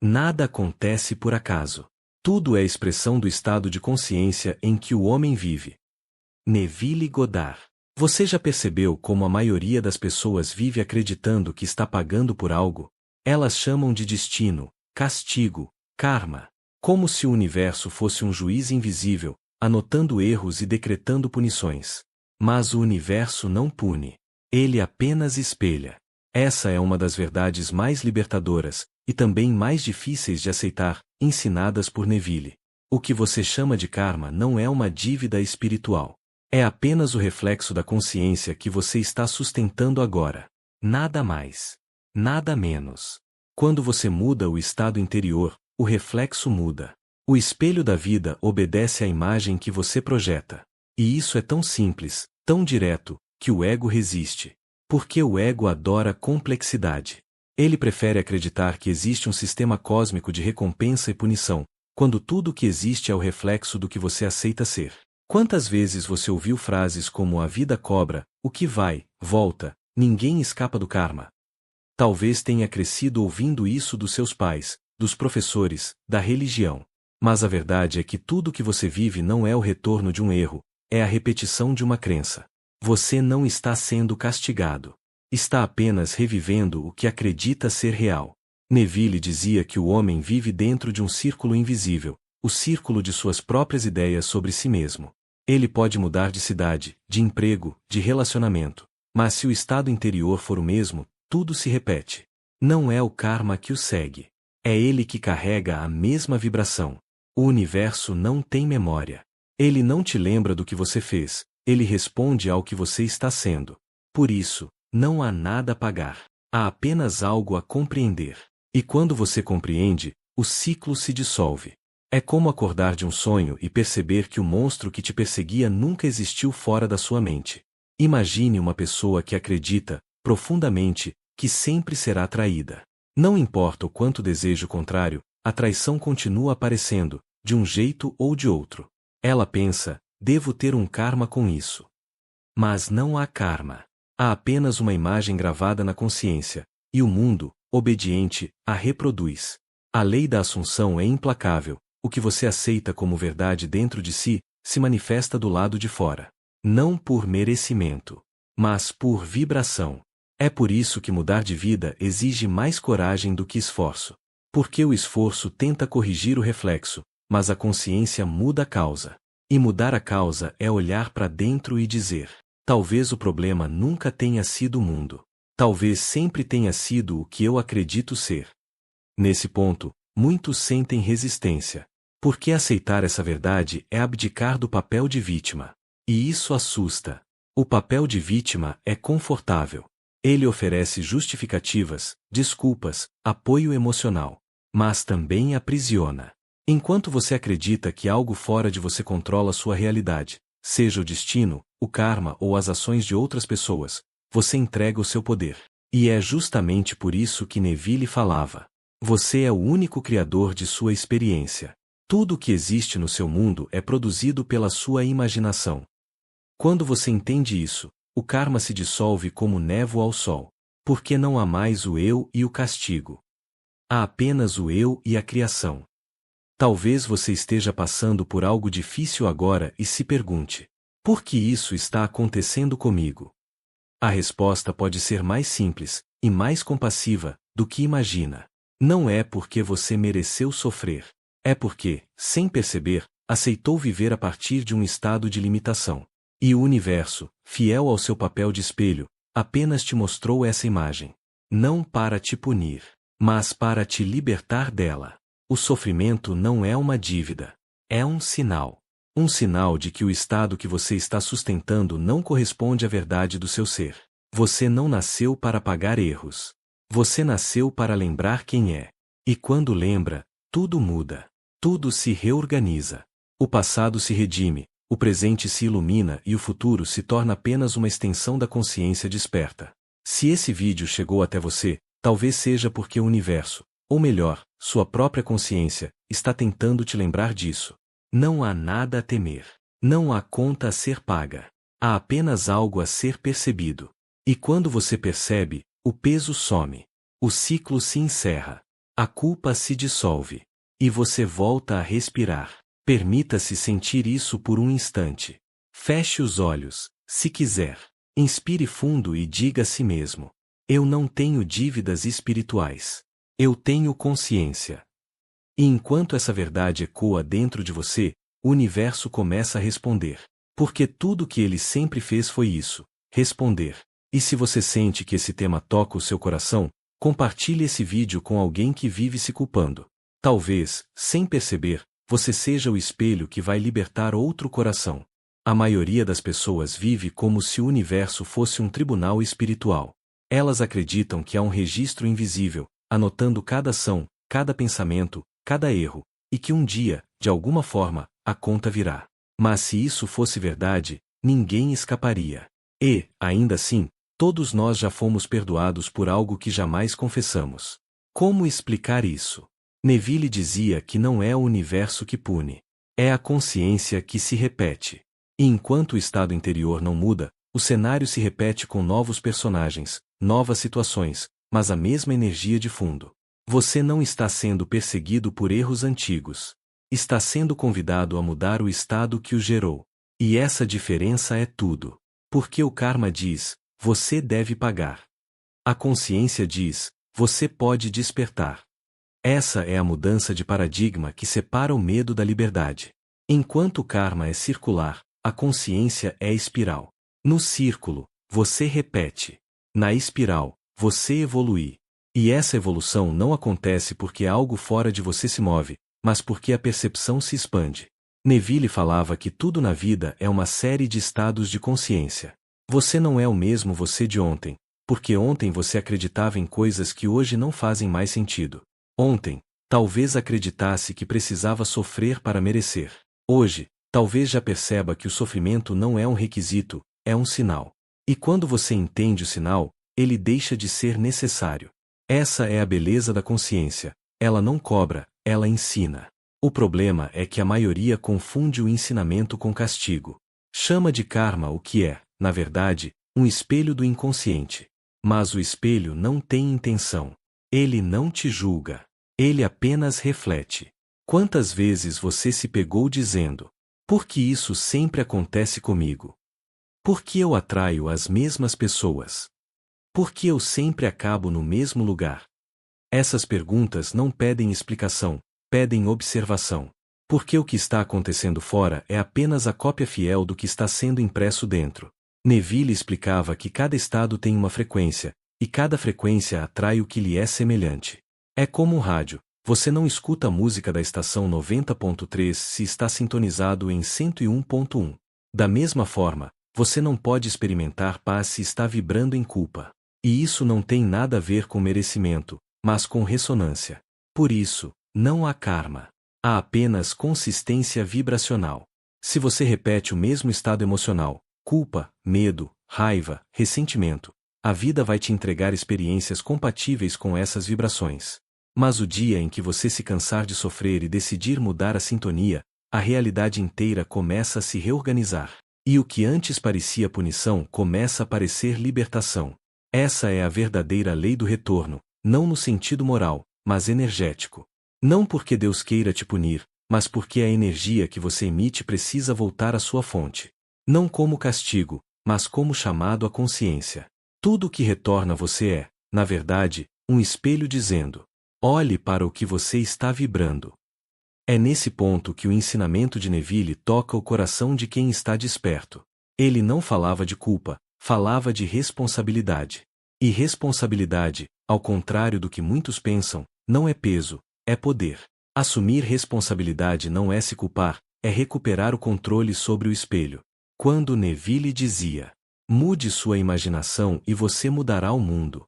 Nada acontece por acaso. Tudo é expressão do estado de consciência em que o homem vive. Neville Goddard. Você já percebeu como a maioria das pessoas vive acreditando que está pagando por algo? Elas chamam de destino, castigo, karma. Como se o universo fosse um juiz invisível, anotando erros e decretando punições. Mas o universo não pune. Ele apenas espelha. Essa é uma das verdades mais libertadoras, e também mais difíceis de aceitar, ensinadas por Neville. O que você chama de karma não é uma dívida espiritual. É apenas o reflexo da consciência que você está sustentando agora. Nada mais. Nada menos. Quando você muda o estado interior, o reflexo muda. O espelho da vida obedece à imagem que você projeta. E isso é tão simples, tão direto, que o ego resiste. Porque o ego adora complexidade. Ele prefere acreditar que existe um sistema cósmico de recompensa e punição, quando tudo o que existe é o reflexo do que você aceita ser. Quantas vezes você ouviu frases como a vida cobra, o que vai, volta, ninguém escapa do karma? Talvez tenha crescido ouvindo isso dos seus pais, dos professores, da religião. Mas a verdade é que tudo o que você vive não é o retorno de um erro, é a repetição de uma crença. Você não está sendo castigado. Está apenas revivendo o que acredita ser real. Neville dizia que o homem vive dentro de um círculo invisível, o círculo de suas próprias ideias sobre si mesmo. Ele pode mudar de cidade, de emprego, de relacionamento, mas se o estado interior for o mesmo, tudo se repete. Não é o karma que o segue. É ele que carrega a mesma vibração. O universo não tem memória. Ele não te lembra do que você fez, ele responde ao que você está sendo. Por isso, não há nada a pagar. Há apenas algo a compreender. E quando você compreende, o ciclo se dissolve. É como acordar de um sonho e perceber que o monstro que te perseguia nunca existiu fora da sua mente. Imagine uma pessoa que acredita, profundamente, que sempre será traída. Não importa o quanto deseje o contrário, a traição continua aparecendo, de um jeito ou de outro. Ela pensa, devo ter um karma com isso. Mas não há karma. Há apenas uma imagem gravada na consciência, e o mundo, obediente, a reproduz. A lei da assunção é implacável, o que você aceita como verdade dentro de si, se manifesta do lado de fora. Não por merecimento, mas por vibração. É por isso que mudar de vida exige mais coragem do que esforço. Porque o esforço tenta corrigir o reflexo, mas a consciência muda a causa. E mudar a causa é olhar para dentro e dizer: talvez o problema nunca tenha sido o mundo. Talvez sempre tenha sido o que eu acredito ser. Nesse ponto, muitos sentem resistência. Porque aceitar essa verdade é abdicar do papel de vítima. E isso assusta. O papel de vítima é confortável. Ele oferece justificativas, desculpas, apoio emocional. Mas também aprisiona. Enquanto você acredita que algo fora de você controla sua realidade, seja o destino, o karma ou as ações de outras pessoas, você entrega o seu poder. E é justamente por isso que Neville falava: você é o único criador de sua experiência. Tudo o que existe no seu mundo é produzido pela sua imaginação. Quando você entende isso, o karma se dissolve como névoa ao sol. Porque não há mais o eu e o castigo. Há apenas o eu e a criação. Talvez você esteja passando por algo difícil agora e se pergunte: por que isso está acontecendo comigo? A resposta pode ser mais simples, e mais compassiva, do que imagina. Não é porque você mereceu sofrer. É porque, sem perceber, aceitou viver a partir de um estado de limitação. E o universo, fiel ao seu papel de espelho, apenas te mostrou essa imagem. Não para te punir, mas para te libertar dela. O sofrimento não é uma dívida. É um sinal. Um sinal de que o estado que você está sustentando não corresponde à verdade do seu ser. Você não nasceu para pagar erros. Você nasceu para lembrar quem é. E quando lembra, tudo muda. Tudo se reorganiza. O passado se redime, o presente se ilumina e o futuro se torna apenas uma extensão da consciência desperta. Se esse vídeo chegou até você, talvez seja porque o universo, ou melhor, sua própria consciência, está tentando te lembrar disso. Não há nada a temer. Não há conta a ser paga. Há apenas algo a ser percebido. E quando você percebe, o peso some. O ciclo se encerra. A culpa se dissolve. E você volta a respirar. Permita-se sentir isso por um instante. Feche os olhos, se quiser. Inspire fundo e diga a si mesmo: eu não tenho dívidas espirituais. Eu tenho consciência. E enquanto essa verdade ecoa dentro de você, o universo começa a responder. Porque tudo que ele sempre fez foi isso: responder. E se você sente que esse tema toca o seu coração, compartilhe esse vídeo com alguém que vive se culpando. Talvez, sem perceber, você seja o espelho que vai libertar outro coração. A maioria das pessoas vive como se o universo fosse um tribunal espiritual. Elas acreditam que há um registro invisível, anotando cada ação, cada pensamento, cada erro, e que um dia, de alguma forma, a conta virá. Mas se isso fosse verdade, ninguém escaparia. E, ainda assim, todos nós já fomos perdoados por algo que jamais confessamos. Como explicar isso? Neville dizia que não é o universo que pune. É a consciência que se repete. E enquanto o estado interior não muda, o cenário se repete com novos personagens, novas situações, mas a mesma energia de fundo. Você não está sendo perseguido por erros antigos. Está sendo convidado a mudar o estado que o gerou. E essa diferença é tudo. Porque o karma diz: você deve pagar. A consciência diz: você pode despertar. Essa é a mudança de paradigma que separa o medo da liberdade. Enquanto o karma é circular, a consciência é espiral. No círculo, você repete. Na espiral, você evolui. E essa evolução não acontece porque algo fora de você se move, mas porque a percepção se expande. Neville falava que tudo na vida é uma série de estados de consciência. Você não é o mesmo você de ontem, porque ontem você acreditava em coisas que hoje não fazem mais sentido. Ontem, talvez acreditasse que precisava sofrer para merecer. Hoje, talvez já perceba que o sofrimento não é um requisito, é um sinal. E quando você entende o sinal, ele deixa de ser necessário. Essa é a beleza da consciência. Ela não cobra, ela ensina. O problema é que a maioria confunde o ensinamento com castigo. Chama de karma o que é, na verdade, um espelho do inconsciente. Mas o espelho não tem intenção. Ele não te julga. Ele apenas reflete. Quantas vezes você se pegou dizendo: por que isso sempre acontece comigo? Por que eu atraio as mesmas pessoas? Por que eu sempre acabo no mesmo lugar? Essas perguntas não pedem explicação, pedem observação. Porque o que está acontecendo fora é apenas a cópia fiel do que está sendo impresso dentro. Neville explicava que cada estado tem uma frequência, e cada frequência atrai o que lhe é semelhante. É como um rádio. Você não escuta a música da estação 90.3 se está sintonizado em 101.1. Da mesma forma, você não pode experimentar paz se está vibrando em culpa. E isso não tem nada a ver com merecimento, mas com ressonância. Por isso, não há karma. Há apenas consistência vibracional. Se você repete o mesmo estado emocional, culpa, medo, raiva, ressentimento, a vida vai te entregar experiências compatíveis com essas vibrações. Mas o dia em que você se cansar de sofrer e decidir mudar a sintonia, a realidade inteira começa a se reorganizar. E o que antes parecia punição começa a parecer libertação. Essa é a verdadeira lei do retorno, não no sentido moral, mas energético. Não porque Deus queira te punir, mas porque a energia que você emite precisa voltar à sua fonte. Não como castigo, mas como chamado à consciência. Tudo o que retorna a você é, na verdade, um espelho dizendo: olhe para o que você está vibrando. É nesse ponto que o ensinamento de Neville toca o coração de quem está desperto. Ele não falava de culpa, falava de responsabilidade. E responsabilidade, ao contrário do que muitos pensam, não é peso, é poder. Assumir responsabilidade não é se culpar, é recuperar o controle sobre o espelho. Quando Neville dizia: mude sua imaginação e você mudará o mundo.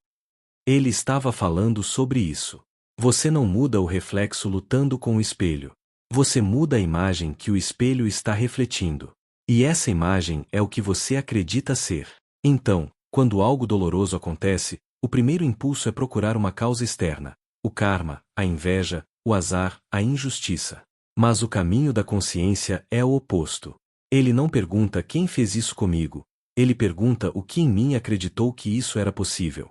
Ele estava falando sobre isso. Você não muda o reflexo lutando com o espelho. Você muda a imagem que o espelho está refletindo. E essa imagem é o que você acredita ser. Então, quando algo doloroso acontece, o primeiro impulso é procurar uma causa externa: o karma, a inveja, o azar, a injustiça. Mas o caminho da consciência é o oposto. Ele não pergunta quem fez isso comigo. Ele pergunta o que em mim acreditou que isso era possível.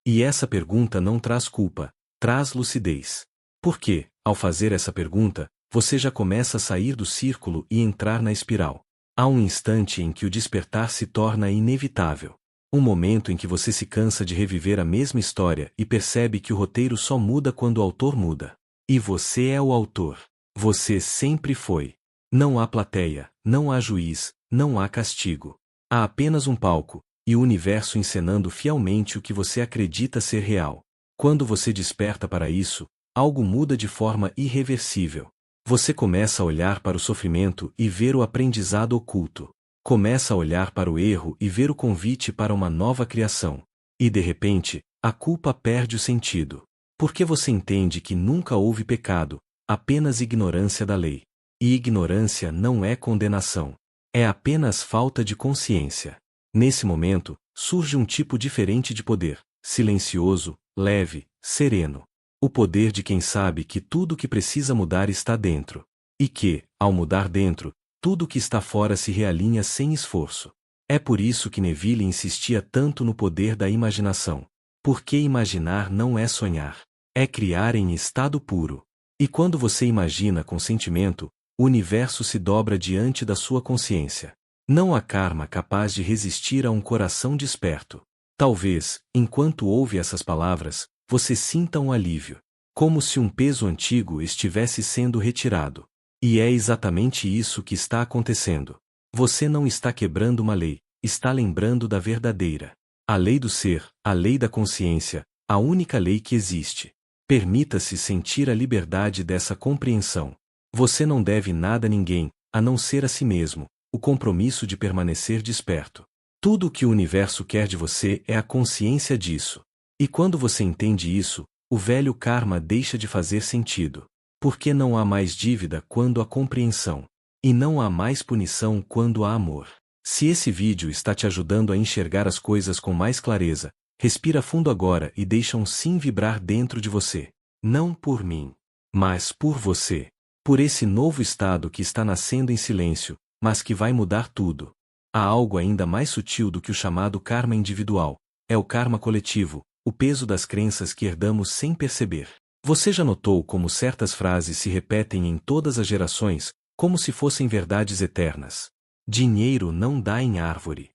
E essa pergunta não traz culpa, traz lucidez. Porque, ao fazer essa pergunta, você já começa a sair do círculo e entrar na espiral. Há um instante em que o despertar se torna inevitável. Um momento em que você se cansa de reviver a mesma história e percebe que o roteiro só muda quando o autor muda. E você é o autor. Você sempre foi. Não há plateia, não há juiz, não há castigo. Há apenas um palco, e o universo encenando fielmente o que você acredita ser real. Quando você desperta para isso, algo muda de forma irreversível. Você começa a olhar para o sofrimento e ver o aprendizado oculto. Começa a olhar para o erro e ver o convite para uma nova criação. E de repente, a culpa perde o sentido. Porque você entende que nunca houve pecado, apenas ignorância da lei. E ignorância não é condenação. É apenas falta de consciência. Nesse momento, surge um tipo diferente de poder, silencioso, leve, sereno. O poder de quem sabe que tudo o que precisa mudar está dentro. E que, ao mudar dentro, tudo o que está fora se realinha sem esforço. É por isso que Neville insistia tanto no poder da imaginação. Porque imaginar não é sonhar. É criar em estado puro. E quando você imagina com sentimento, o universo se dobra diante da sua consciência. Não há karma capaz de resistir a um coração desperto. Talvez, enquanto ouve essas palavras, você sinta um alívio. Como se um peso antigo estivesse sendo retirado. E é exatamente isso que está acontecendo. Você não está quebrando uma lei, está lembrando da verdadeira. A lei do ser, a lei da consciência, a única lei que existe. Permita-se sentir a liberdade dessa compreensão. Você não deve nada a ninguém, a não ser a si mesmo, o compromisso de permanecer desperto. Tudo o que o universo quer de você é a consciência disso. E quando você entende isso, o velho karma deixa de fazer sentido. Porque não há mais dívida quando há compreensão. E não há mais punição quando há amor. Se esse vídeo está te ajudando a enxergar as coisas com mais clareza, respira fundo agora e deixa um sim vibrar dentro de você. Não por mim, mas por você. Por esse novo estado que está nascendo em silêncio, mas que vai mudar tudo. Há algo ainda mais sutil do que o chamado karma individual. É o karma coletivo, o peso das crenças que herdamos sem perceber. Você já notou como certas frases se repetem em todas as gerações, como se fossem verdades eternas? Dinheiro não dá em árvore.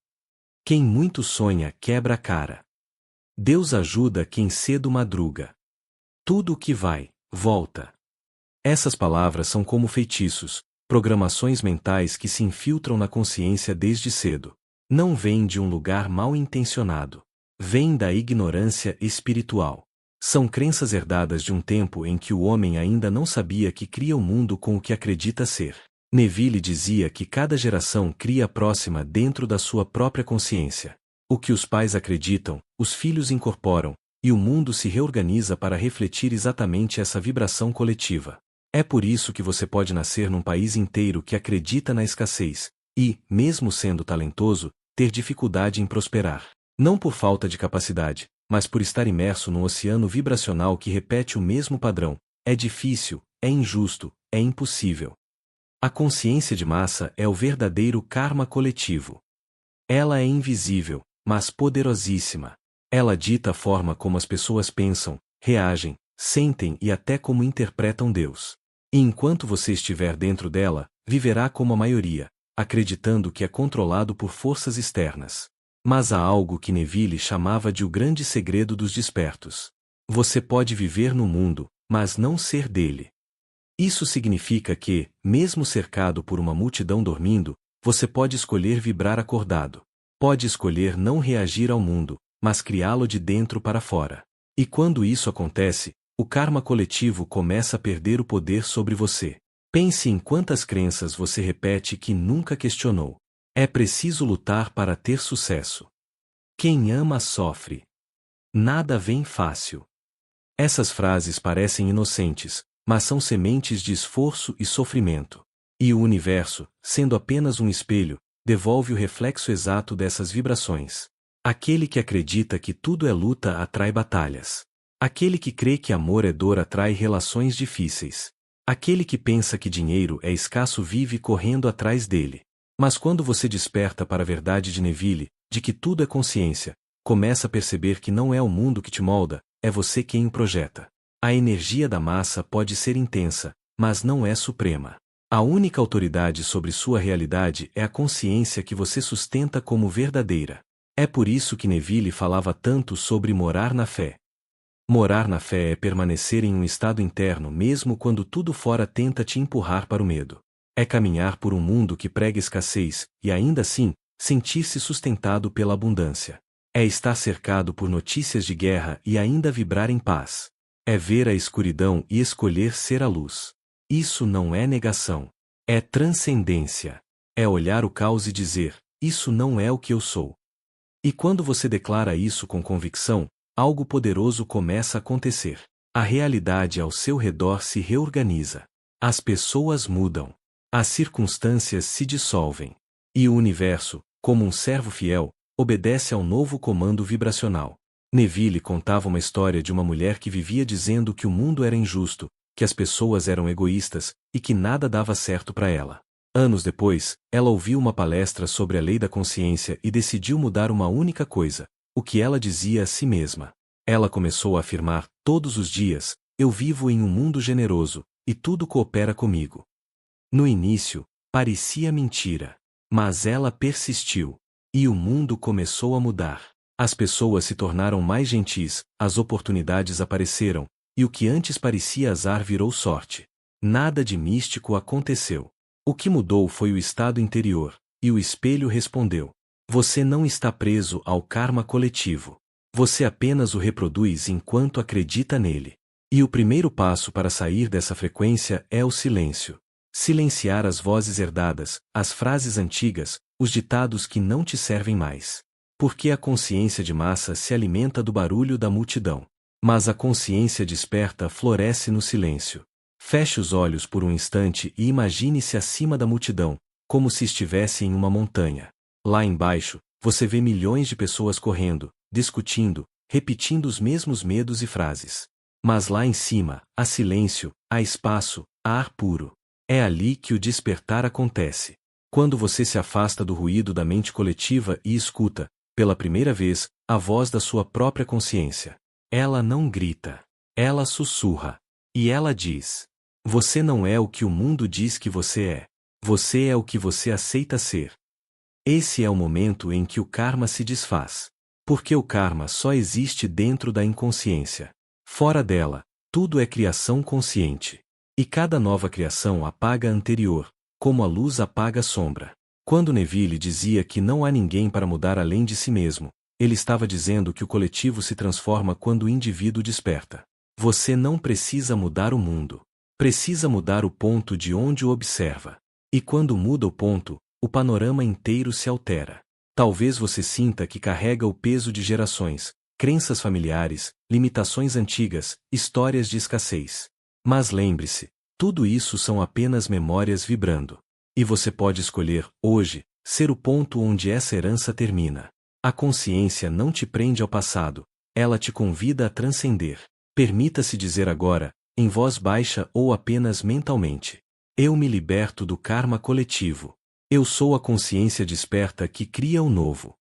Quem muito sonha quebra a cara. Deus ajuda quem cedo madruga. Tudo o que vai, volta. Essas palavras são como feitiços, programações mentais que se infiltram na consciência desde cedo. Não vêm de um lugar mal intencionado. Vêm da ignorância espiritual. São crenças herdadas de um tempo em que o homem ainda não sabia que cria o mundo com o que acredita ser. Neville dizia que cada geração cria a próxima dentro da sua própria consciência. O que os pais acreditam, os filhos incorporam, e o mundo se reorganiza para refletir exatamente essa vibração coletiva. É por isso que você pode nascer num país inteiro que acredita na escassez, e, mesmo sendo talentoso, ter dificuldade em prosperar. Não por falta de capacidade, mas por estar imerso num oceano vibracional que repete o mesmo padrão. É difícil, é injusto, é impossível. A consciência de massa é o verdadeiro karma coletivo. Ela é invisível, mas poderosíssima. Ela dita a forma como as pessoas pensam, reagem, sentem e até como interpretam Deus. E enquanto você estiver dentro dela, viverá como a maioria, acreditando que é controlado por forças externas. Mas há algo que Neville chamava de o grande segredo dos despertos. Você pode viver no mundo, mas não ser dele. Isso significa que, mesmo cercado por uma multidão dormindo, você pode escolher vibrar acordado. Pode escolher não reagir ao mundo, mas criá-lo de dentro para fora. E quando isso acontece, o karma coletivo começa a perder o poder sobre você. Pense em quantas crenças você repete que nunca questionou. É preciso lutar para ter sucesso. Quem ama sofre. Nada vem fácil. Essas frases parecem inocentes, mas são sementes de esforço e sofrimento. E o universo, sendo apenas um espelho, devolve o reflexo exato dessas vibrações. Aquele que acredita que tudo é luta atrai batalhas. Aquele que crê que amor é dor atrai relações difíceis. Aquele que pensa que dinheiro é escasso vive correndo atrás dele. Mas quando você desperta para a verdade de Neville, de que tudo é consciência, começa a perceber que não é o mundo que te molda, é você quem o projeta. A energia da massa pode ser intensa, mas não é suprema. A única autoridade sobre sua realidade é a consciência que você sustenta como verdadeira. É por isso que Neville falava tanto sobre morar na fé. Morar na fé é permanecer em um estado interno mesmo quando tudo fora tenta te empurrar para o medo. É caminhar por um mundo que prega escassez, e ainda assim, sentir-se sustentado pela abundância. É estar cercado por notícias de guerra e ainda vibrar em paz. É ver a escuridão e escolher ser a luz. Isso não é negação. É transcendência. É olhar o caos e dizer, isso não é o que eu sou. E quando você declara isso com convicção, algo poderoso começa a acontecer. A realidade ao seu redor se reorganiza. As pessoas mudam. As circunstâncias se dissolvem. E o universo, como um servo fiel, obedece ao novo comando vibracional. Neville contava uma história de uma mulher que vivia dizendo que o mundo era injusto, que as pessoas eram egoístas e que nada dava certo para ela. Anos depois, ela ouviu uma palestra sobre a lei da consciência e decidiu mudar uma única coisa: o que ela dizia a si mesma. Ela começou a afirmar, todos os dias, eu vivo em um mundo generoso, e tudo coopera comigo. No início, parecia mentira. Mas ela persistiu. E o mundo começou a mudar. As pessoas se tornaram mais gentis, as oportunidades apareceram, e o que antes parecia azar virou sorte. Nada de místico aconteceu. O que mudou foi o estado interior, e o espelho respondeu: você não está preso ao karma coletivo. Você apenas o reproduz enquanto acredita nele. E o primeiro passo para sair dessa frequência é o silêncio. Silenciar as vozes herdadas, as frases antigas, os ditados que não te servem mais. Porque a consciência de massa se alimenta do barulho da multidão. Mas a consciência desperta floresce no silêncio. Feche os olhos por um instante e imagine-se acima da multidão, como se estivesse em uma montanha. Lá embaixo, você vê milhões de pessoas correndo, discutindo, repetindo os mesmos medos e frases. Mas lá em cima, há silêncio, há espaço, há ar puro. É ali que o despertar acontece. Quando você se afasta do ruído da mente coletiva e escuta, pela primeira vez, a voz da sua própria consciência. Ela não grita. Ela sussurra. E ela diz: você não é o que o mundo diz que você é. Você é o que você aceita ser. Esse é o momento em que o karma se desfaz. Porque o karma só existe dentro da inconsciência. Fora dela, tudo é criação consciente. E cada nova criação apaga a anterior, como a luz apaga a sombra. Quando Neville dizia que não há ninguém para mudar além de si mesmo, ele estava dizendo que o coletivo se transforma quando o indivíduo desperta. Você não precisa mudar o mundo. Precisa mudar o ponto de onde o observa. E quando muda o ponto, o panorama inteiro se altera. Talvez você sinta que carrega o peso de gerações, crenças familiares, limitações antigas, histórias de escassez. Mas lembre-se, tudo isso são apenas memórias vibrando. E você pode escolher, hoje, ser o ponto onde essa herança termina. A consciência não te prende ao passado, ela te convida a transcender. Permita-se dizer agora, em voz baixa ou apenas mentalmente: eu me liberto do karma coletivo. Eu sou a consciência desperta que cria o novo.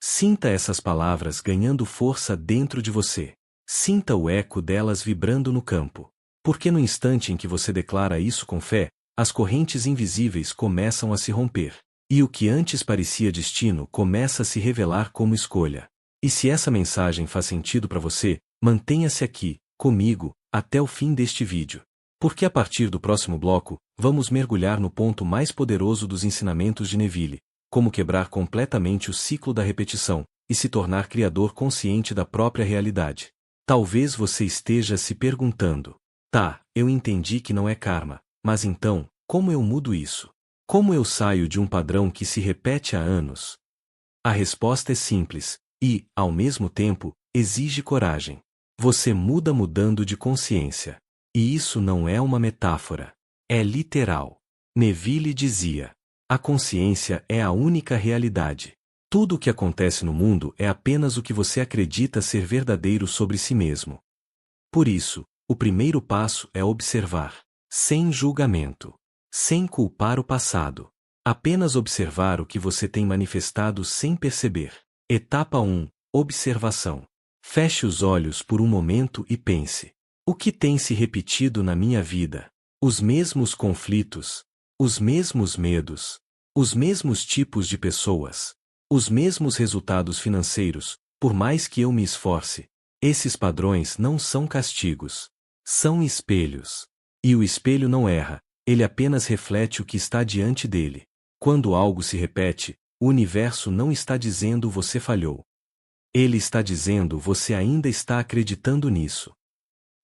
Sinta essas palavras ganhando força dentro de você. Sinta o eco delas vibrando no campo. Porque no instante em que você declara isso com fé, as correntes invisíveis começam a se romper. E o que antes parecia destino começa a se revelar como escolha. E se essa mensagem faz sentido para você, mantenha-se aqui, comigo, até o fim deste vídeo. Porque a partir do próximo bloco, vamos mergulhar no ponto mais poderoso dos ensinamentos de Neville: como quebrar completamente o ciclo da repetição, e se tornar criador consciente da própria realidade. Talvez você esteja se perguntando: tá, eu entendi que não é karma, mas então, como eu mudo isso? Como eu saio de um padrão que se repete há anos? A resposta é simples, e, ao mesmo tempo, exige coragem. Você muda mudando de consciência. E isso não é uma metáfora. É literal. Neville dizia: a consciência é a única realidade. Tudo o que acontece no mundo é apenas o que você acredita ser verdadeiro sobre si mesmo. Por isso, o primeiro passo é observar, sem julgamento, sem culpar o passado. Apenas observar o que você tem manifestado sem perceber. Etapa 1. Observação. Feche os olhos por um momento e pense. O que tem se repetido na minha vida? Os mesmos conflitos, os mesmos medos, os mesmos tipos de pessoas, os mesmos resultados financeiros, por mais que eu me esforce. Esses padrões não são castigos. São espelhos. E o espelho não erra, ele apenas reflete o que está diante dele. Quando algo se repete, o universo não está dizendo você falhou. Ele está dizendo você ainda está acreditando nisso.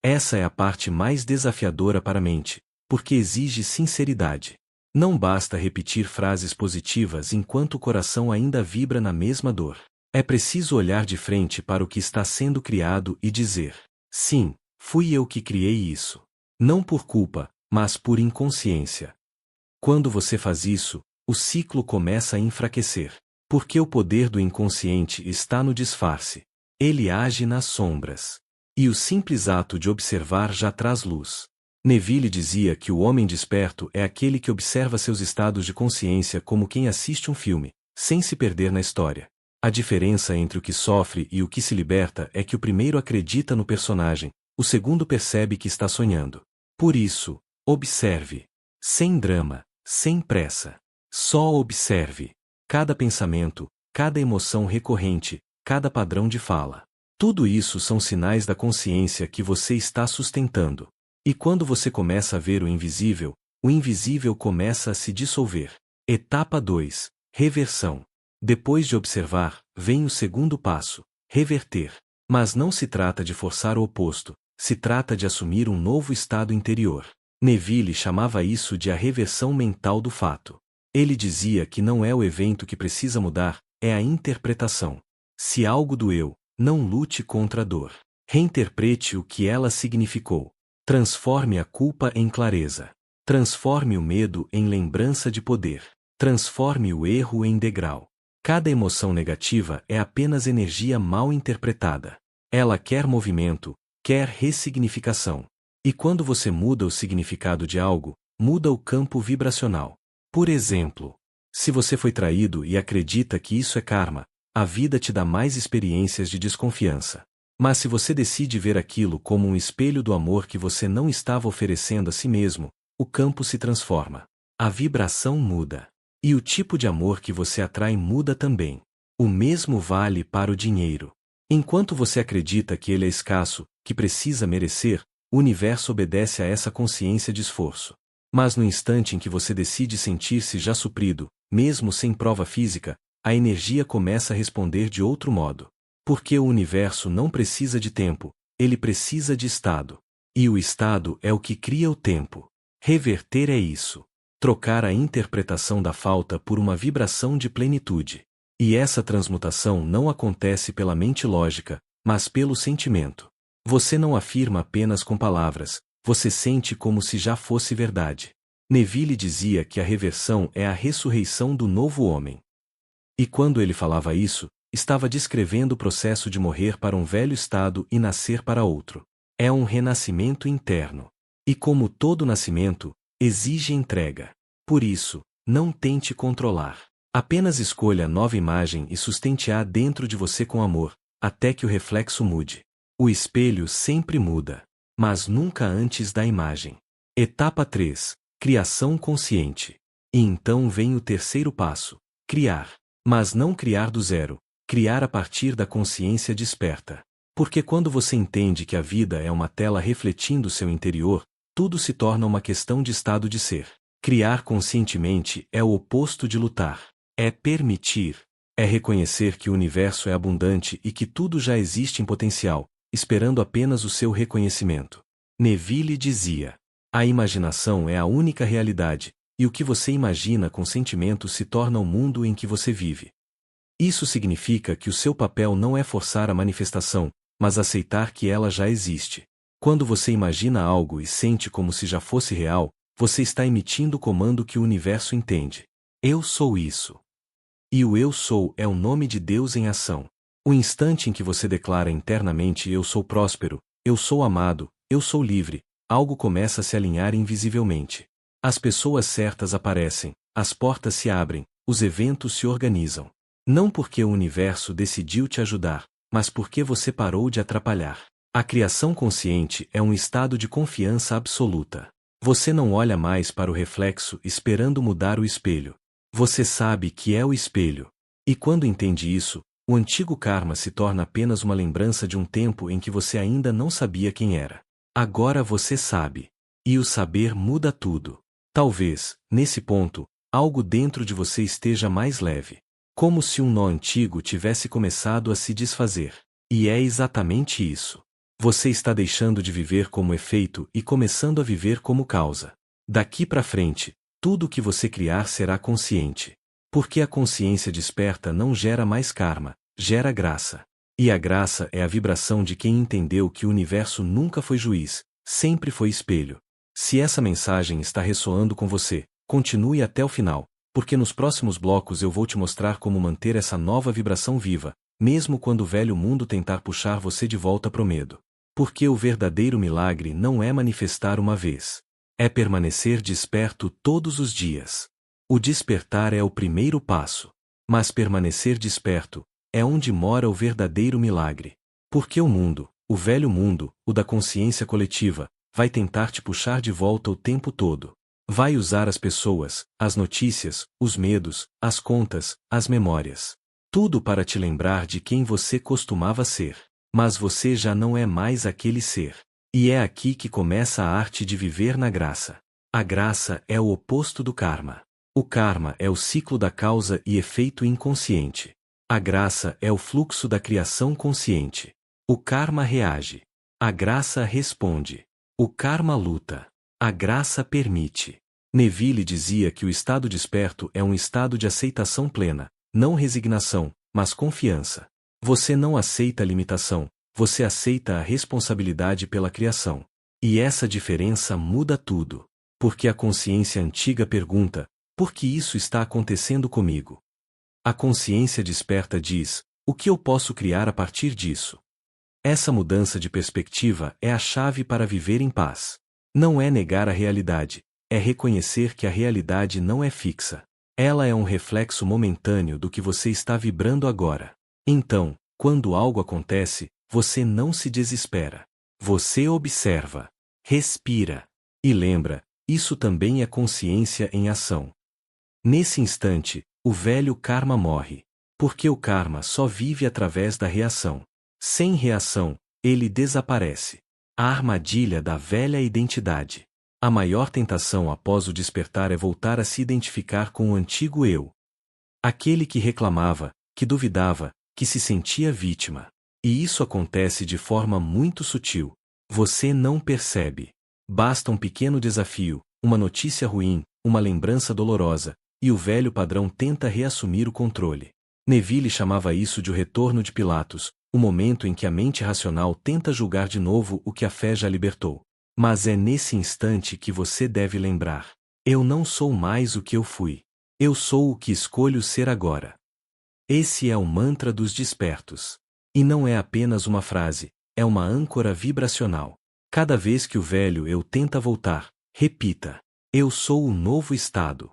Essa é a parte mais desafiadora para a mente, porque exige sinceridade. Não basta repetir frases positivas enquanto o coração ainda vibra na mesma dor. É preciso olhar de frente para o que está sendo criado e dizer: sim, fui eu que criei isso. Não por culpa, mas por inconsciência. Quando você faz isso, o ciclo começa a enfraquecer. Porque o poder do inconsciente está no disfarce. Ele age nas sombras. E o simples ato de observar já traz luz. Neville dizia que o homem desperto é aquele que observa seus estados de consciência como quem assiste um filme, sem se perder na história. A diferença entre o que sofre e o que se liberta é que o primeiro acredita no personagem, o segundo percebe que está sonhando. Por isso, observe. Sem drama, sem pressa. Só observe. Cada pensamento, cada emoção recorrente, cada padrão de fala. Tudo isso são sinais da consciência que você está sustentando. E quando você começa a ver o invisível começa a se dissolver. Etapa 2. Reversão. Depois de observar, vem o segundo passo, reverter. Mas não se trata de forçar o oposto, se trata de assumir um novo estado interior. Neville chamava isso de a reversão mental do fato. Ele dizia que não é o evento que precisa mudar, é a interpretação. Se algo doeu, não lute contra a dor. Reinterprete o que ela significou. Transforme a culpa em clareza. Transforme o medo em lembrança de poder. Transforme o erro em degrau. Cada emoção negativa é apenas energia mal interpretada. Ela quer movimento, quer ressignificação. E quando você muda o significado de algo, muda o campo vibracional. Por exemplo, se você foi traído e acredita que isso é karma, a vida te dá mais experiências de desconfiança. Mas se você decide ver aquilo como um espelho do amor que você não estava oferecendo a si mesmo, o campo se transforma. A vibração muda. E o tipo de amor que você atrai muda também. O mesmo vale para o dinheiro. Enquanto você acredita que ele é escasso, que precisa merecer, o universo obedece a essa consciência de esforço. Mas no instante em que você decide sentir-se já suprido, mesmo sem prova física, a energia começa a responder de outro modo. Porque o universo não precisa de tempo, ele precisa de estado. E o estado é o que cria o tempo. Reverter é isso. Trocar a interpretação da falta por uma vibração de plenitude. E essa transmutação não acontece pela mente lógica, mas pelo sentimento. Você não afirma apenas com palavras, você sente como se já fosse verdade. Neville dizia que a reversão é a ressurreição do novo homem. E quando ele falava isso, estava descrevendo o processo de morrer para um velho estado e nascer para outro. É um renascimento interno. E como todo nascimento, exige entrega. Por isso, não tente controlar. Apenas escolha a nova imagem e sustente-a dentro de você com amor, até que o reflexo mude. O espelho sempre muda, mas nunca antes da imagem. Etapa 3. Criação consciente. E então vem o terceiro passo, criar. Mas não criar do zero, criar a partir da consciência desperta. Porque quando você entende que a vida é uma tela refletindo seu interior, tudo se torna uma questão de estado de ser. Criar conscientemente é o oposto de lutar. É permitir. É reconhecer que o universo é abundante e que tudo já existe em potencial, esperando apenas o seu reconhecimento. Neville dizia: a imaginação é a única realidade, e o que você imagina com sentimentos se torna o mundo em que você vive. Isso significa que o seu papel não é forçar a manifestação, mas aceitar que ela já existe. Quando você imagina algo e sente como se já fosse real, você está emitindo o comando que o universo entende. Eu sou isso. E o eu sou é o nome de Deus em ação. O instante em que você declara internamente eu sou próspero, eu sou amado, eu sou livre, algo começa a se alinhar invisivelmente. As pessoas certas aparecem, as portas se abrem, os eventos se organizam. Não porque o universo decidiu te ajudar, mas porque você parou de atrapalhar. A criação consciente é um estado de confiança absoluta. Você não olha mais para o reflexo esperando mudar o espelho. Você sabe que é o espelho. E quando entende isso, o antigo karma se torna apenas uma lembrança de um tempo em que você ainda não sabia quem era. Agora você sabe. E o saber muda tudo. Talvez, nesse ponto, algo dentro de você esteja mais leve. Como se um nó antigo tivesse começado a se desfazer. E é exatamente isso. Você está deixando de viver como efeito e começando a viver como causa. Daqui para frente, tudo o que você criar será consciente. Porque a consciência desperta não gera mais karma, gera graça. E a graça é a vibração de quem entendeu que o universo nunca foi juiz, sempre foi espelho. Se essa mensagem está ressoando com você, continue até o final, porque nos próximos blocos eu vou te mostrar como manter essa nova vibração viva, mesmo quando o velho mundo tentar puxar você de volta pro medo. Porque o verdadeiro milagre não é manifestar uma vez. É permanecer desperto todos os dias. O despertar é o primeiro passo. Mas permanecer desperto é onde mora o verdadeiro milagre. Porque o mundo, o velho mundo, o da consciência coletiva, vai tentar te puxar de volta o tempo todo. Vai usar as pessoas, as notícias, os medos, as contas, as memórias. Tudo para te lembrar de quem você costumava ser. Mas você já não é mais aquele ser. E é aqui que começa a arte de viver na graça. A graça é o oposto do karma. O karma é o ciclo da causa e efeito inconsciente. A graça é o fluxo da criação consciente. O karma reage. A graça responde. O karma luta. A graça permite. Neville dizia que o estado desperto é um estado de aceitação plena, não resignação, mas confiança. Você não aceita a limitação, você aceita a responsabilidade pela criação. E essa diferença muda tudo. Porque a consciência antiga pergunta: por que isso está acontecendo comigo? A consciência desperta diz: o que eu posso criar a partir disso? Essa mudança de perspectiva é a chave para viver em paz. Não é negar a realidade, é reconhecer que a realidade não é fixa. Ela é um reflexo momentâneo do que você está vibrando agora. Então, quando algo acontece, você não se desespera. Você observa, respira e lembra: isso também é consciência em ação. Nesse instante, o velho karma morre. Porque o karma só vive através da reação. Sem reação, ele desaparece. A armadilha da velha identidade. A maior tentação após o despertar é voltar a se identificar com o antigo eu. Aquele que reclamava, que duvidava, que se sentia vítima. E isso acontece de forma muito sutil. Você não percebe. Basta um pequeno desafio, uma notícia ruim, uma lembrança dolorosa, e o velho padrão tenta reassumir o controle. Neville chamava isso de o retorno de Pilatos, o momento em que a mente racional tenta julgar de novo o que a fé já libertou. Mas é nesse instante que você deve lembrar: eu não sou mais o que eu fui. Eu sou o que escolho ser agora. Esse é o mantra dos despertos. E não é apenas uma frase, é uma âncora vibracional. Cada vez que o velho eu tenta voltar, repita: eu sou o novo estado.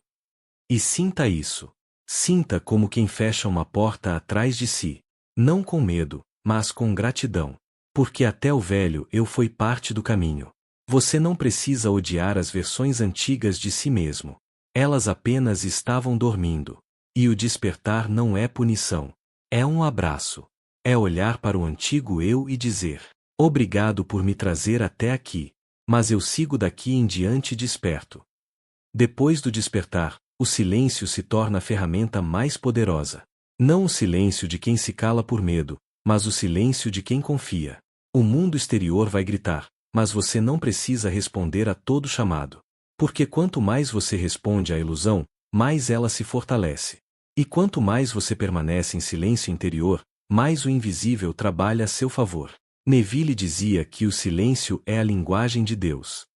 E sinta isso. Sinta como quem fecha uma porta atrás de si. Não com medo, mas com gratidão. Porque até o velho eu foi parte do caminho. Você não precisa odiar as versões antigas de si mesmo. Elas apenas estavam dormindo. E o despertar não é punição. É um abraço. É olhar para o antigo eu e dizer: obrigado por me trazer até aqui. Mas eu sigo daqui em diante desperto. Depois do despertar, o silêncio se torna a ferramenta mais poderosa. Não o silêncio de quem se cala por medo, mas o silêncio de quem confia. O mundo exterior vai gritar, mas você não precisa responder a todo chamado. Porque quanto mais você responde à ilusão, mais ela se fortalece. E quanto mais você permanece em silêncio interior, mais o invisível trabalha a seu favor. Neville dizia que o silêncio é a linguagem de Deus.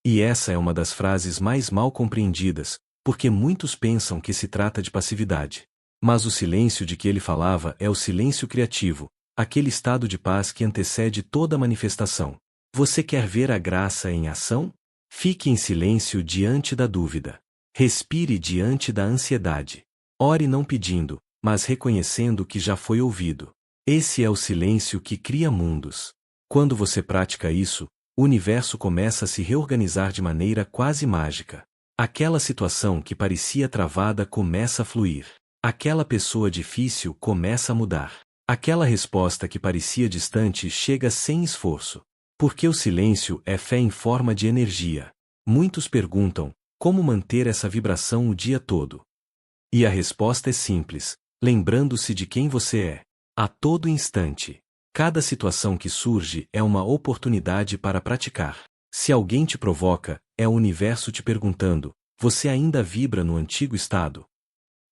E essa é uma das frases mais mal compreendidas, porque muitos pensam que se trata de passividade. Mas o silêncio de que ele falava é o silêncio criativo, aquele estado de paz que antecede toda manifestação. Você quer ver a graça em ação? Fique em silêncio diante da dúvida. Respire diante da ansiedade. Ore não pedindo, mas reconhecendo que já foi ouvido. Esse é o silêncio que cria mundos. Quando você pratica isso, o universo começa a se reorganizar de maneira quase mágica. Aquela situação que parecia travada começa a fluir. Aquela pessoa difícil começa a mudar. Aquela resposta que parecia distante chega sem esforço. Porque o silêncio é fé em forma de energia. Muitos perguntam, como manter essa vibração o dia todo? E a resposta é simples, lembrando-se de quem você é. A todo instante. Cada situação que surge é uma oportunidade para praticar. Se alguém te provoca, é o universo te perguntando, você ainda vibra no antigo estado?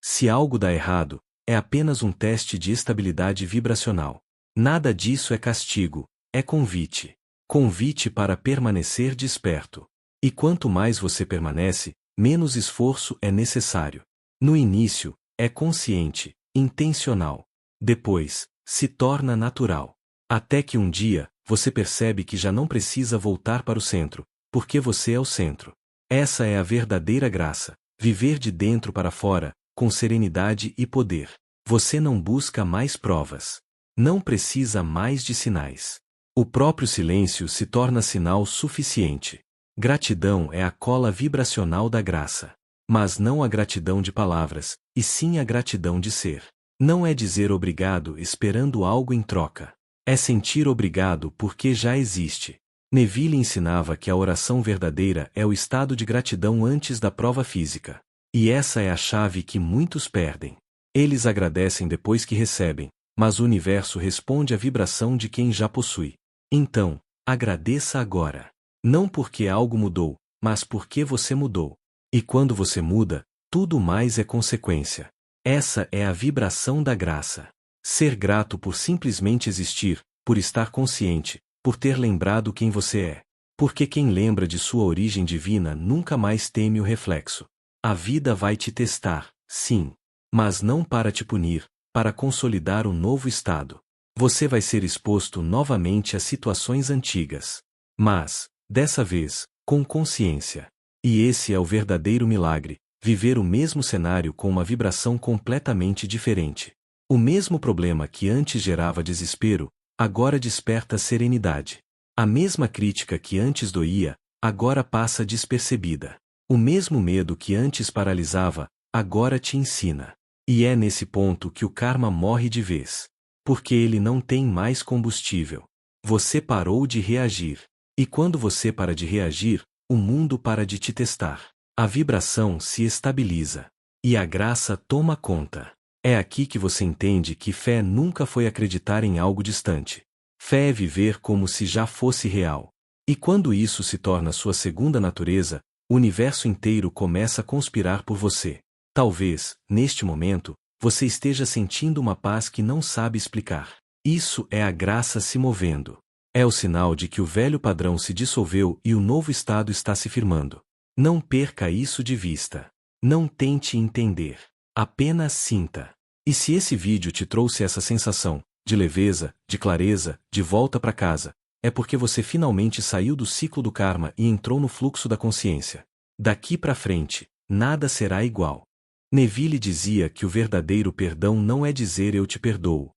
Se algo dá errado, é apenas um teste de estabilidade vibracional. Nada disso é castigo, é convite. Convite para permanecer desperto. E quanto mais você permanece, menos esforço é necessário. No início, é consciente, intencional. Depois, se torna natural. Até que um dia, você percebe que já não precisa voltar para o centro, porque você é o centro. Essa é a verdadeira graça, viver de dentro para fora, com serenidade e poder. Você não busca mais provas. Não precisa mais de sinais. O próprio silêncio se torna sinal suficiente. Gratidão é a cola vibracional da graça. Mas não a gratidão de palavras, e sim a gratidão de ser. Não é dizer obrigado esperando algo em troca. É sentir obrigado porque já existe. Neville ensinava que a oração verdadeira é o estado de gratidão antes da prova física. E essa é a chave que muitos perdem. Eles agradecem depois que recebem, mas o universo responde à vibração de quem já possui. Então, agradeça agora. Não porque algo mudou, mas porque você mudou. E quando você muda, tudo mais é consequência. Essa é a vibração da graça. Ser grato por simplesmente existir, por estar consciente, por ter lembrado quem você é. Porque quem lembra de sua origem divina nunca mais teme o reflexo. A vida vai te testar, sim. Mas não para te punir, para consolidar um novo estado. Você vai ser exposto novamente a situações antigas. Mas, dessa vez, com consciência. E esse é o verdadeiro milagre, viver o mesmo cenário com uma vibração completamente diferente. O mesmo problema que antes gerava desespero, agora desperta serenidade. A mesma crítica que antes doía, agora passa despercebida. O mesmo medo que antes paralisava, agora te ensina. E é nesse ponto que o karma morre de vez. Porque ele não tem mais combustível. Você parou de reagir. E quando você para de reagir, o mundo para de te testar. A vibração se estabiliza. E a graça toma conta. É aqui que você entende que fé nunca foi acreditar em algo distante. Fé é viver como se já fosse real. E quando isso se torna sua segunda natureza, o universo inteiro começa a conspirar por você. Talvez, neste momento, você esteja sentindo uma paz que não sabe explicar. Isso é a graça se movendo. É o sinal de que o velho padrão se dissolveu e o novo estado está se firmando. Não perca isso de vista. Não tente entender. Apenas sinta. E se esse vídeo te trouxe essa sensação, de leveza, de clareza, de volta para casa, é porque você finalmente saiu do ciclo do karma e entrou no fluxo da consciência. Daqui para frente, nada será igual. Neville dizia que o verdadeiro perdão não é dizer eu te perdoo.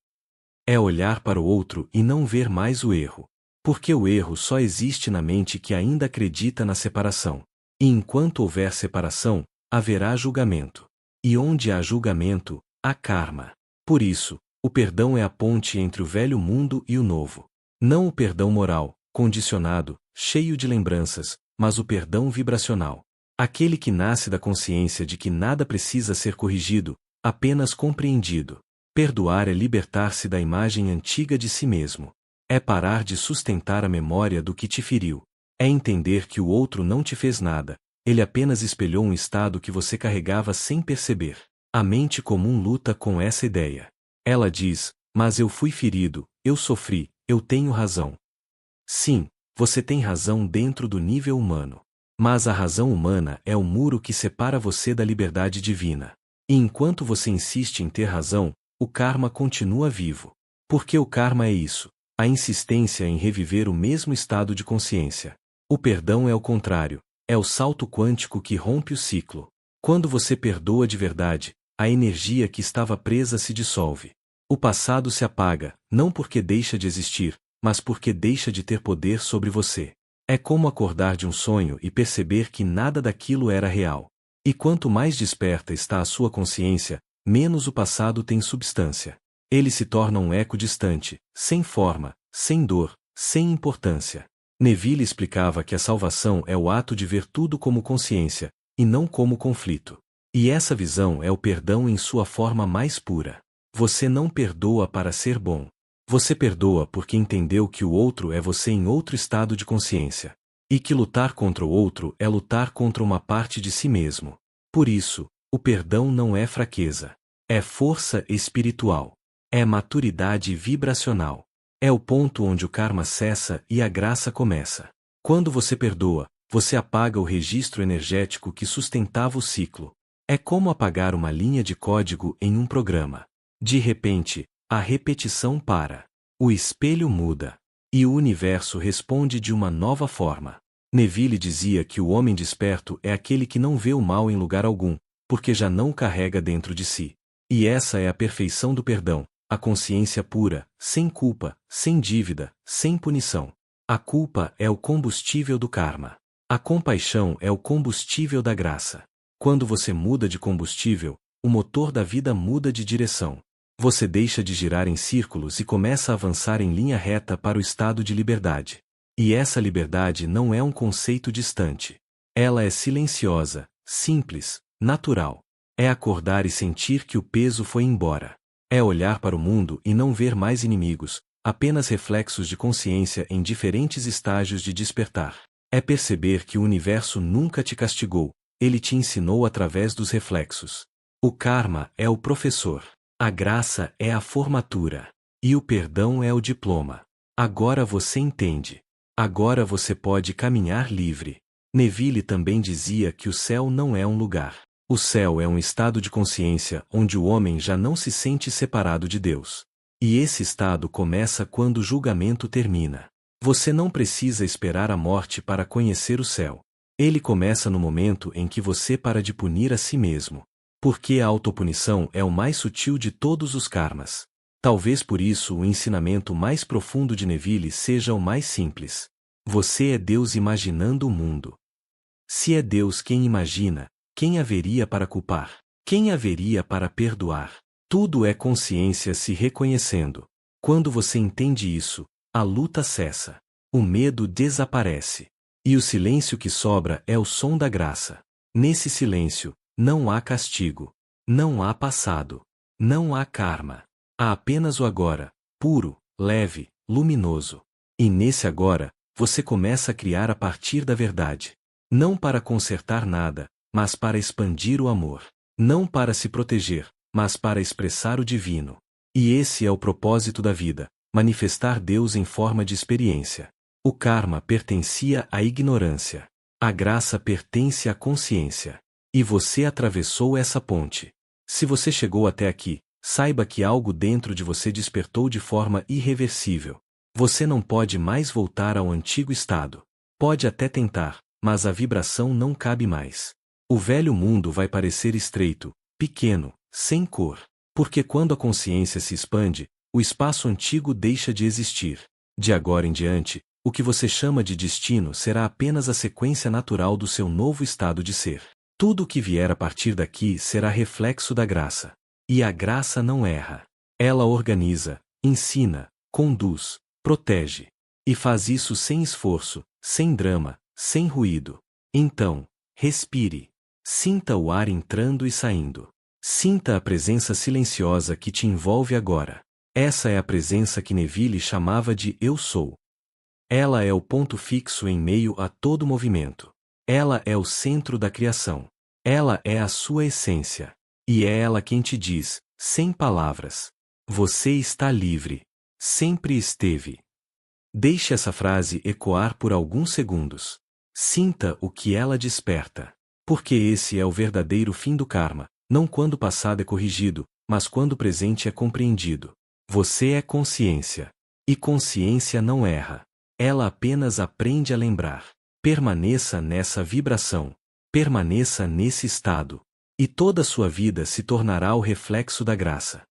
É olhar para o outro e não ver mais o erro. Porque o erro só existe na mente que ainda acredita na separação. E enquanto houver separação, haverá julgamento. E onde há julgamento, há karma. Por isso, o perdão é a ponte entre o velho mundo e o novo. Não o perdão moral, condicionado, cheio de lembranças, mas o perdão vibracional. Aquele que nasce da consciência de que nada precisa ser corrigido, apenas compreendido. Perdoar é libertar-se da imagem antiga de si mesmo. É parar de sustentar a memória do que te feriu. É entender que o outro não te fez nada, ele apenas espelhou um estado que você carregava sem perceber. A mente comum luta com essa ideia. Ela diz, mas eu fui ferido, eu sofri, eu tenho razão. Sim, você tem razão dentro do nível humano. Mas a razão humana é o muro que separa você da liberdade divina. E enquanto você insiste em ter razão, o karma continua vivo. Porque o karma é isso, a insistência em reviver o mesmo estado de consciência. O perdão é o contrário, é o salto quântico que rompe o ciclo. Quando você perdoa de verdade, a energia que estava presa se dissolve. O passado se apaga, não porque deixa de existir, mas porque deixa de ter poder sobre você. É como acordar de um sonho e perceber que nada daquilo era real. E quanto mais desperta está a sua consciência, menos o passado tem substância. Ele se torna um eco distante, sem forma, sem dor, sem importância. Neville explicava que a salvação é o ato de ver tudo como consciência, e não como conflito. E essa visão é o perdão em sua forma mais pura. Você não perdoa para ser bom. Você perdoa porque entendeu que o outro é você em outro estado de consciência. E que lutar contra o outro é lutar contra uma parte de si mesmo. Por isso, o perdão não é fraqueza. É força espiritual. É maturidade vibracional. É o ponto onde o karma cessa e a graça começa. Quando você perdoa, você apaga o registro energético que sustentava o ciclo. É como apagar uma linha de código em um programa. De repente, a repetição para. O espelho muda. E o universo responde de uma nova forma. Neville dizia que o homem desperto é aquele que não vê o mal em lugar algum, porque já não o carrega dentro de si. E essa é a perfeição do perdão, a consciência pura, sem culpa, sem dívida, sem punição. A culpa é o combustível do karma. A compaixão é o combustível da graça. Quando você muda de combustível, o motor da vida muda de direção. Você deixa de girar em círculos e começa a avançar em linha reta para o estado de liberdade. E essa liberdade não é um conceito distante. Ela é silenciosa, simples, natural. É acordar e sentir que o peso foi embora. É olhar para o mundo e não ver mais inimigos, apenas reflexos de consciência em diferentes estágios de despertar. É perceber que o universo nunca te castigou, ele te ensinou através dos reflexos. O karma é o professor. A graça é a formatura. E o perdão é o diploma. Agora você entende. Agora você pode caminhar livre. Neville também dizia que o céu não é um lugar. O céu é um estado de consciência onde o homem já não se sente separado de Deus. E esse estado começa quando o julgamento termina. Você não precisa esperar a morte para conhecer o céu. Ele começa no momento em que você para de punir a si mesmo. Porque a autopunição é o mais sutil de todos os karmas. Talvez por isso o ensinamento mais profundo de Neville seja o mais simples. Você é Deus imaginando o mundo. Se é Deus quem imagina, quem haveria para culpar? Quem haveria para perdoar? Tudo é consciência se reconhecendo. Quando você entende isso, a luta cessa. O medo desaparece. E o silêncio que sobra é o som da graça. Nesse silêncio, não há castigo. Não há passado. Não há karma. Há apenas o agora, puro, leve, luminoso. E nesse agora, você começa a criar a partir da verdade. Não para consertar nada, mas para expandir o amor. Não para se proteger, mas para expressar o divino. E esse é o propósito da vida, manifestar Deus em forma de experiência. O karma pertencia à ignorância. A graça pertence à consciência. E você atravessou essa ponte. Se você chegou até aqui, saiba que algo dentro de você despertou de forma irreversível. Você não pode mais voltar ao antigo estado. Pode até tentar, mas a vibração não cabe mais. O velho mundo vai parecer estreito, pequeno, sem cor. Porque quando a consciência se expande, o espaço antigo deixa de existir. De agora em diante, o que você chama de destino será apenas a sequência natural do seu novo estado de ser. Tudo o que vier a partir daqui será reflexo da graça. E a graça não erra. Ela organiza, ensina, conduz, protege. E faz isso sem esforço, sem drama, sem ruído. Então, respire. Sinta o ar entrando e saindo. Sinta a presença silenciosa que te envolve agora. Essa é a presença que Neville chamava de Eu Sou. Ela é o ponto fixo em meio a todo movimento. Ela é o centro da criação. Ela é a sua essência. E é ela quem te diz, sem palavras: você está livre. Sempre esteve. Deixe essa frase ecoar por alguns segundos. Sinta o que ela desperta. Porque esse é o verdadeiro fim do karma, não quando o passado é corrigido, mas quando o presente é compreendido. Você é consciência. E consciência não erra. Ela apenas aprende a lembrar. Permaneça nessa vibração. Permaneça nesse estado. E toda a sua vida se tornará o reflexo da graça.